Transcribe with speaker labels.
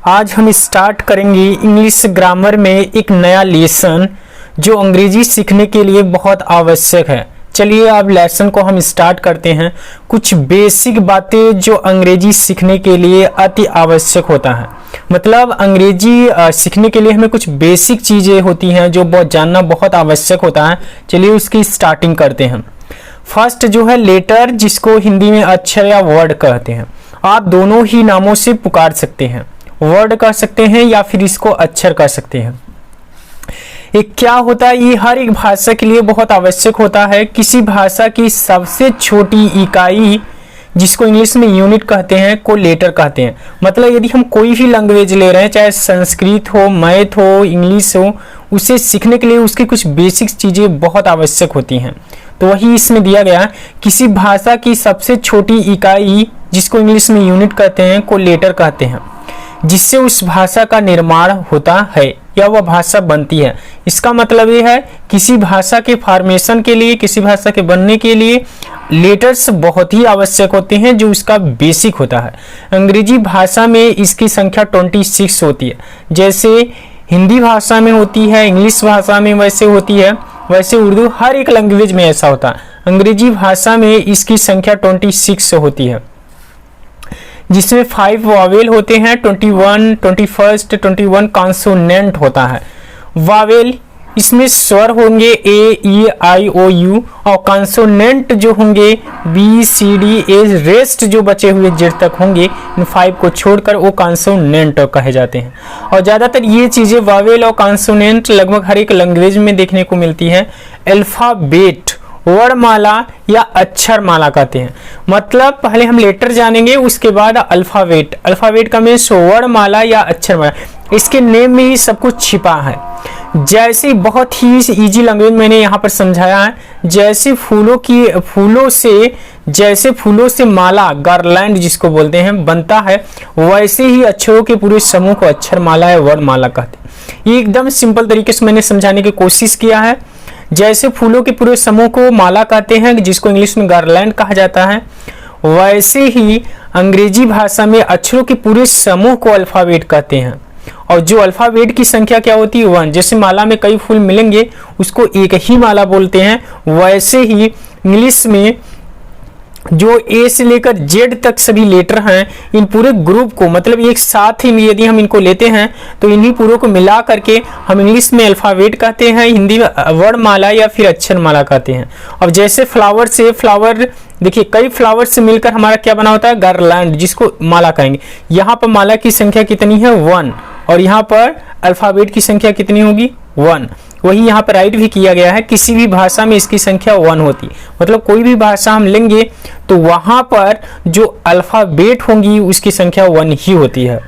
Speaker 1: आज हम स्टार्ट करेंगे इंग्लिश ग्रामर में एक नया लेसन जो अंग्रेजी सीखने के लिए बहुत आवश्यक है। चलिए अब लेसन को हम स्टार्ट करते हैं। कुछ बेसिक बातें जो अंग्रेजी सीखने के लिए अति आवश्यक होता है, मतलब अंग्रेजी सीखने के लिए हमें कुछ बेसिक चीज़ें होती हैं जो बहुत जानना बहुत आवश्यक होता है। चलिए उसकी स्टार्टिंग करते हैं। फर्स्ट जो है लेटर, जिसको हिंदी में अक्षर या वर्ड कहते हैं। आप दोनों ही नामों से पुकार सकते हैं, वर्ड कह सकते हैं या फिर इसको अक्षर कह सकते हैं। एक क्या होता है, ये हर एक भाषा के लिए बहुत आवश्यक होता है। किसी भाषा की सबसे छोटी इकाई, जिसको इंग्लिश में यूनिट कहते हैं, को लेटर कहते हैं। मतलब यदि हम कोई भी लैंग्वेज ले रहे हैं, चाहे संस्कृत हो, मैथ हो, इंग्लिश हो, उसे सीखने के लिए उसकी कुछ बेसिक चीज़ें बहुत आवश्यक होती हैं। तो वही इसमें दिया गया, किसी भाषा की सबसे छोटी इकाई, जिसको इंग्लिश में यूनिट कहते हैं, को लेटर कहते हैं, जिससे उस भाषा का निर्माण होता है या वह भाषा बनती है। इसका मतलब ये है किसी भाषा के फॉर्मेशन के लिए, किसी भाषा के बनने के लिए लेटर्स बहुत ही आवश्यक होते हैं, जो उसका बेसिक होता है। अंग्रेजी भाषा में इसकी संख्या 26 होती है। जैसे हिंदी भाषा में होती है, इंग्लिश भाषा में वैसे होती है, वैसे उर्दू, हर एक लैंग्वेज में ऐसा होता है। अंग्रेजी भाषा में इसकी संख्या 26 होती है, जिसमें 5 वावेल होते हैं, 21 कॉन्सोनेंट होता है। वावेल, इसमें स्वर होंगे ए, ई, आई, ओ, यू, और कॉन्सोनेंट जो होंगे बी, सी, डी, ए, रेस्ट जो बचे हुए जेड तक होंगे, इन 5 को छोड़कर वो कॉन्सोनेंट कहे जाते हैं। और ज़्यादातर ये चीज़ें वावेल और कॉन्सोनेंट लगभग हर एक लैंग्वेज में देखने को मिलती है। अल्फ़ाबेट वर्णमाला या अक्षरमाला कहते हैं। मतलब पहले हम लेटर जानेंगे, उसके बाद अल्फ़ाबेट। अल्फ़ाबेट का मीन्स वर्णमाला या अक्षरमाला। इसके नेम में ही सब कुछ छिपा है। जैसे बहुत ही इजी लैंग्वेज मैंने यहाँ पर समझाया है, जैसे फूलों से माला, गार्लैंड जिसको बोलते हैं, बनता है, वैसे ही अक्षरों के पूरे समूह को अक्षरमाला या वर्णमाला कहते हैं। ये एकदम सिंपल तरीके से मैंने समझाने की कोशिश किया है। जैसे फूलों के पूरे समूह को माला कहते हैं, जिसको इंग्लिश में गार्लैंड कहा जाता है, वैसे ही अंग्रेजी भाषा में अक्षरों के पूरे समूह को अल्फ़ाबेट कहते हैं। और जो अल्फ़ाबेट की संख्या क्या होती है, 1। जैसे माला में कई फूल मिलेंगे, उसको एक ही माला बोलते हैं, वैसे ही इंग्लिश में जो ए से लेकर जेड तक सभी लेटर हैं, इन पूरे ग्रुप को, मतलब एक साथ ही यदि हम इनको लेते हैं तो इन्हीं पूरों को मिला करके हम इंग्लिश में अल्फ़ाबेट कहते हैं, हिंदी में वर्णमाला या फिर अक्षरमाला कहते हैं। अब जैसे फ्लावर देखिए, कई फ्लावर से मिलकर हमारा क्या बना होता है, गार्लैंड, जिसको माला कहेंगे। यहाँ पर माला की संख्या कितनी है, 1, और यहाँ पर अल्फ़ाबेट की संख्या कितनी होगी, 1। वही यहाँ पर राइट भी किया गया है, किसी भी भाषा में इसकी संख्या 1 होती। मतलब कोई भी भाषा हम लेंगे तो वहाँ पर जो अल्फ़ाबेट होंगी उसकी संख्या 1 ही होती है।